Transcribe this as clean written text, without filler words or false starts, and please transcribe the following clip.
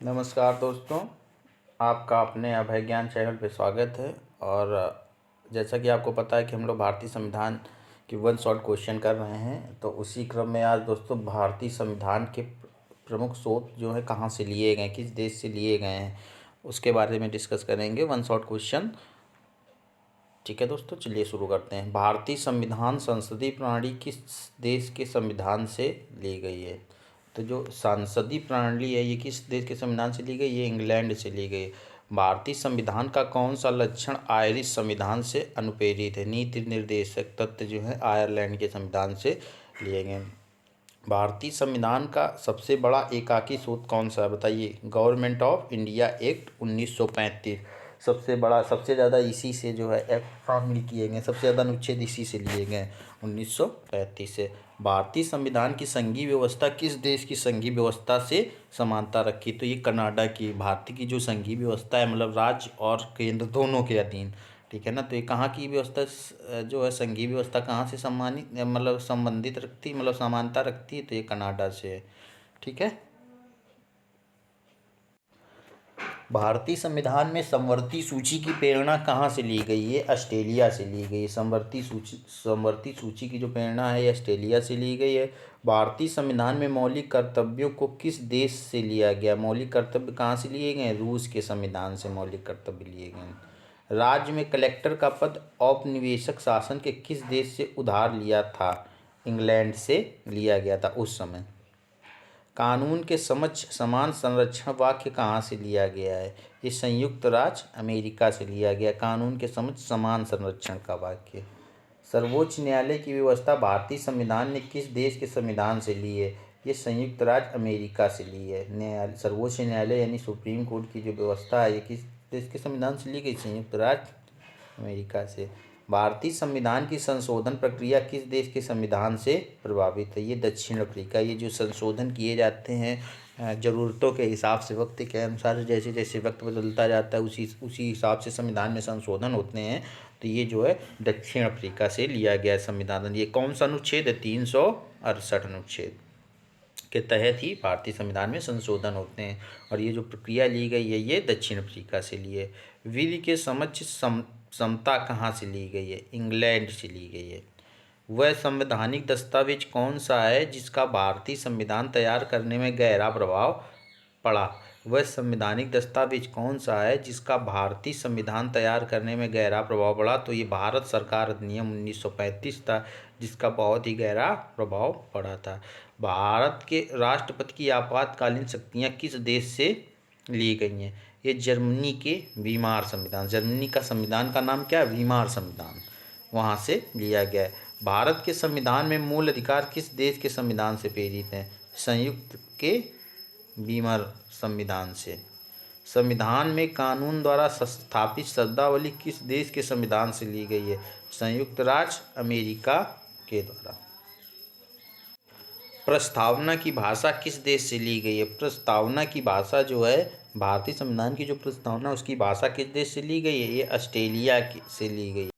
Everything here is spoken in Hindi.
नमस्कार दोस्तों, आपका अपने अभय ज्ञान चैनल पे स्वागत है। और जैसा कि आपको पता है कि हम लोग भारतीय संविधान की वन शॉट क्वेश्चन कर रहे हैं, तो उसी क्रम में आज दोस्तों भारतीय संविधान के प्रमुख स्रोत जो है कहाँ से लिए गए, किस देश से लिए गए हैं, उसके बारे में डिस्कस करेंगे। वन शॉट क्वेश्चन, ठीक है दोस्तों, चलिए शुरू करते हैं। भारतीय संविधान संसदीय प्रणाली किस देश के संविधान से ली गई है? तो जो संसदीय प्रणाली है ये किस देश के संविधान से ली गई? ये इंग्लैंड से ली गई। भारतीय संविधान का कौन सा लक्षण आयरिश संविधान से अनुप्रेरित है? नीति निर्देशक तत्व जो है आयरलैंड के संविधान से लिए गए। भारतीय संविधान का सबसे बड़ा एकाकी स्रोत कौन सा है बताइए? गवर्नमेंट ऑफ इंडिया एक्ट 1935 सबसे बड़ा, सबसे ज़्यादा इसी से जो है एक्ट शामिल किए गए, सबसे ज़्यादा अनुच्छेद इसी से लिए गए 1935 से। भारतीय संविधान की संघीय व्यवस्था किस देश की संघीय व्यवस्था से समानता रखी? तो ये कनाडा की। भारतीय की जो संघीय व्यवस्था है मतलब राज्य और केंद्र दोनों के अधीन, ठीक है ना। तो ये कहाँ की व्यवस्था जो है संघीय व्यवस्था कहाँ से सम्मानित मतलब संबंधित रखती, मतलब समानता रखती है? तो ये कनाडा से है, ठीक है। भारतीय संविधान में समवर्ती सूची की प्रेरणा कहाँ से ली गई है? ऑस्ट्रेलिया से ली गई है। समवर्ती सूची की जो प्रेरणा है ये ऑस्ट्रेलिया से ली गई है। भारतीय संविधान में मौलिक कर्तव्यों को किस देश से लिया गया? मौलिक कर्तव्य कहाँ से लिए गए? रूस के संविधान से मौलिक कर्तव्य लिए गए। राज्य में कलेक्टर का पद औपनिवेशिक शासन के किस देश से उधार लिया था? इंग्लैंड से लिया गया था उस समय। कानून के समक्ष समान संरक्षण वाक्य कहाँ से लिया गया है? ये संयुक्त राज्य अमेरिका से लिया गया, कानून के समक्ष समान संरक्षण का वाक्य। सर्वोच्च न्यायालय की व्यवस्था भारतीय संविधान ने किस देश के संविधान से ली है? ये संयुक्त राज्य अमेरिका से ली है। न्यायालय, सर्वोच्च न्यायालय यानी सुप्रीम कोर्ट की जो व्यवस्था है ये किस देश के संविधान से ली गई? संयुक्त राज्य अमेरिका से। भारतीय संविधान की संशोधन प्रक्रिया किस देश के संविधान से प्रभावित है? ये दक्षिण अफ्रीका। ये जो संशोधन किए जाते हैं ज़रूरतों के हिसाब से, वक्त के अनुसार, जैसे जैसे वक्त बदलता जाता है उसी हिसाब से संविधान में संशोधन होते हैं। तो ये जो है दक्षिण अफ्रीका से लिया गया संविधान। ये कौन सा अनुच्छेद है? 368 अनुच्छेद के तहत ही भारतीय संविधान में संशोधन होते हैं। और ये जो प्रक्रिया ली गई है ये दक्षिण अफ्रीका से ली है। विधि के समक्ष समता कहाँ से ली गई है? इंग्लैंड से ली गई है। वह संवैधानिक दस्तावेज कौन सा है जिसका भारतीय संविधान तैयार करने में गहरा प्रभाव पड़ा? वह संवैधानिक दस्तावेज कौन सा है जिसका भारतीय संविधान तैयार करने में गहरा प्रभाव पड़ा? तो ये भारत सरकार अधिनियम 1935 था जिसका बहुत ही गहरा प्रभाव पड़ा था। भारत के राष्ट्रपति की आपातकालीन शक्तियाँ किस देश से ली गई हैं? ये जर्मनी के वीमार संविधान। जर्मनी का संविधान का नाम क्या है? वीमार संविधान, वहाँ से लिया गया है। भारत के संविधान में मूल अधिकार किस देश के संविधान से प्रेरित हैं? संयुक्त के वीमार संविधान से। संविधान में कानून द्वारा स्थापित शब्दावली किस देश के संविधान से ली गई है? संयुक्त राज्य अमेरिका के द्वारा। प्रस्तावना की भाषा किस देश से ली गई है? प्रस्तावना की भाषा जो है भारतीय संविधान की जो प्रस्तावना उसकी भाषा किस देश से ली गई है? ये ऑस्ट्रेलिया से ली गई है।